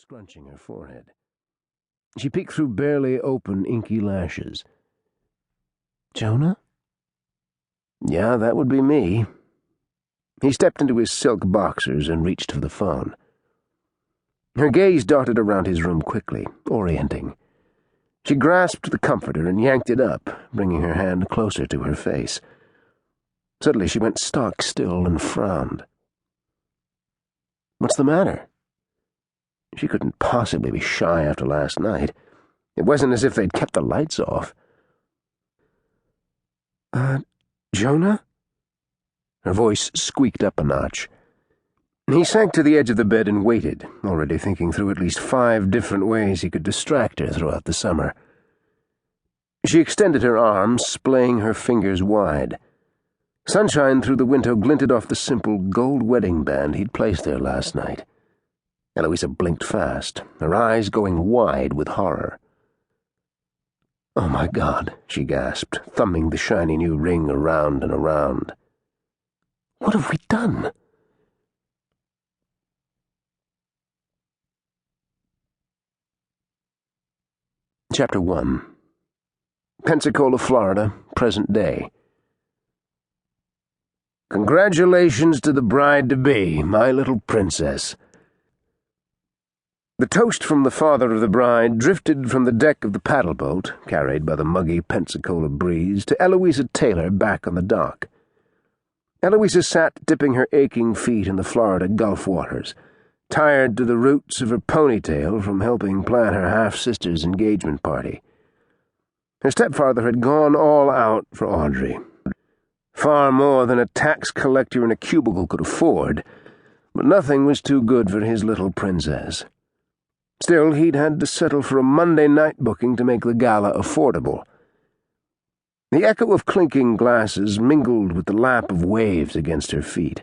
scrunching her forehead. She peeked through barely open, inky lashes. "Jonah?" "Yeah, that would be me." He stepped into his silk boxers and reached for the phone. Her gaze darted around his room quickly, orienting. She grasped the comforter and yanked it up, bringing her hand closer to her face. Suddenly she went stock still and frowned. "What's the matter?" She couldn't possibly be shy after last night. It wasn't as if they'd kept the lights off. Jonah?" Her voice squeaked up a notch. He sank to the edge of the bed and waited, already thinking through at least 5 different ways he could distract her throughout the summer. She extended her arms, splaying her fingers wide. Sunshine through the window glinted off the simple gold wedding band he'd placed there last night. Eloisa blinked fast, her eyes going wide with horror. "Oh, my God," she gasped, thumbing the shiny new ring around and around. "What have we done?" Chapter 1. Pensacola, Florida, present day. "Congratulations to the bride-to-be, my little princess." The toast from the father of the bride drifted from the deck of the paddle-boat, carried by the muggy Pensacola breeze, to Eloisa Taylor back on the dock. Eloisa sat dipping her aching feet in the Florida Gulf waters, tired to the roots of her ponytail from helping plan her half-sister's engagement party. Her stepfather had gone all out for Audrey. Far more than a tax collector in a cubicle could afford, but nothing was too good for his little princess. Still, he'd had to settle for a Monday night booking to make the gala affordable. The echo of clinking glasses mingled with the lap of waves against her feet.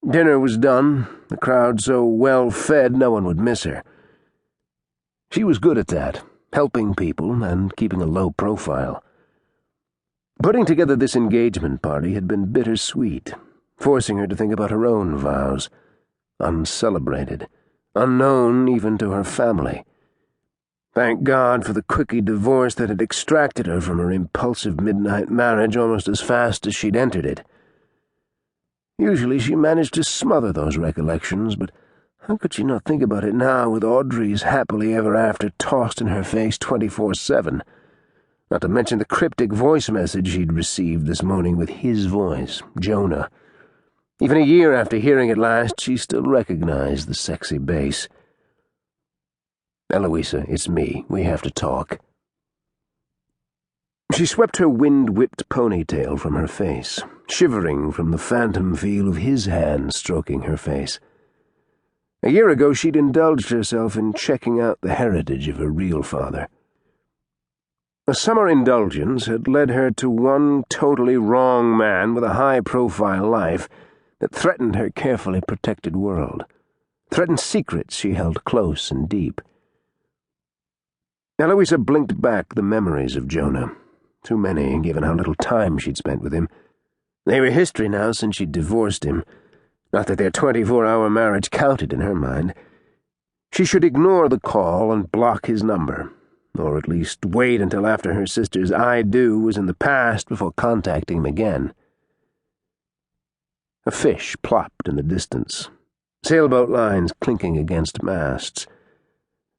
Dinner was done, the crowd so well-fed no one would miss her. She was good at that, helping people and keeping a low profile. Putting together this engagement party had been bittersweet, forcing her to think about her own vows, uncelebrated, unknown even to her family. Thank God for the quickie divorce that had extracted her from her impulsive midnight marriage almost as fast as she'd entered it. Usually she managed to smother those recollections, but how could she not think about it now with Audrey's happily ever after tossed in her face 24/7? Not to mention the cryptic voice message he'd received this morning with his voice, Jonah. Even a year after hearing it last, she still recognized the sexy bass. "Eloisa, it's me. We have to talk." She swept her wind-whipped ponytail from her face, shivering from the phantom feel of his hand stroking her face. A year ago she'd indulged herself in checking out the heritage of her real father. A summer indulgence had led her to one totally wrong man with a high-profile life that threatened her carefully protected world, threatened secrets she held close and deep. Eloisa blinked back the memories of Jonah, too many given how little time she'd spent with him. They were history now since she'd divorced him, not that their 24-hour marriage counted in her mind. She should ignore the call and block his number, or at least wait until after her sister's "I do" was in the past before contacting him again. A fish plopped in the distance, sailboat lines clinking against masts.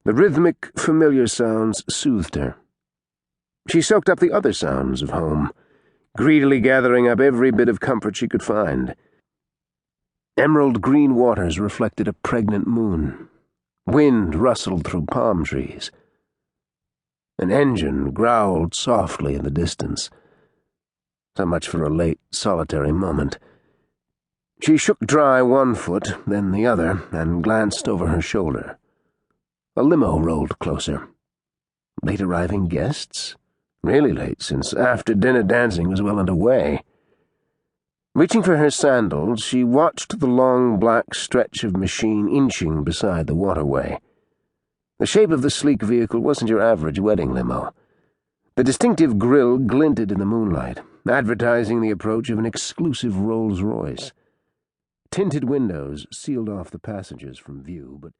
The rhythmic, familiar sounds soothed her. She soaked up the other sounds of home, greedily gathering up every bit of comfort she could find. Emerald green waters reflected a pregnant moon. Wind rustled through palm trees. An engine growled softly in the distance. So much for a late, solitary moment. She shook dry one foot, then the other, and glanced over her shoulder. A limo rolled closer. Late-arriving guests? Really late, since after-dinner dancing was well underway. Reaching for her sandals, she watched the long black stretch of machine inching beside the waterway. The shape of the sleek vehicle wasn't your average wedding limo. The distinctive grille glinted in the moonlight, advertising the approach of an exclusive Rolls-Royce. Tinted windows sealed off the passengers from view, but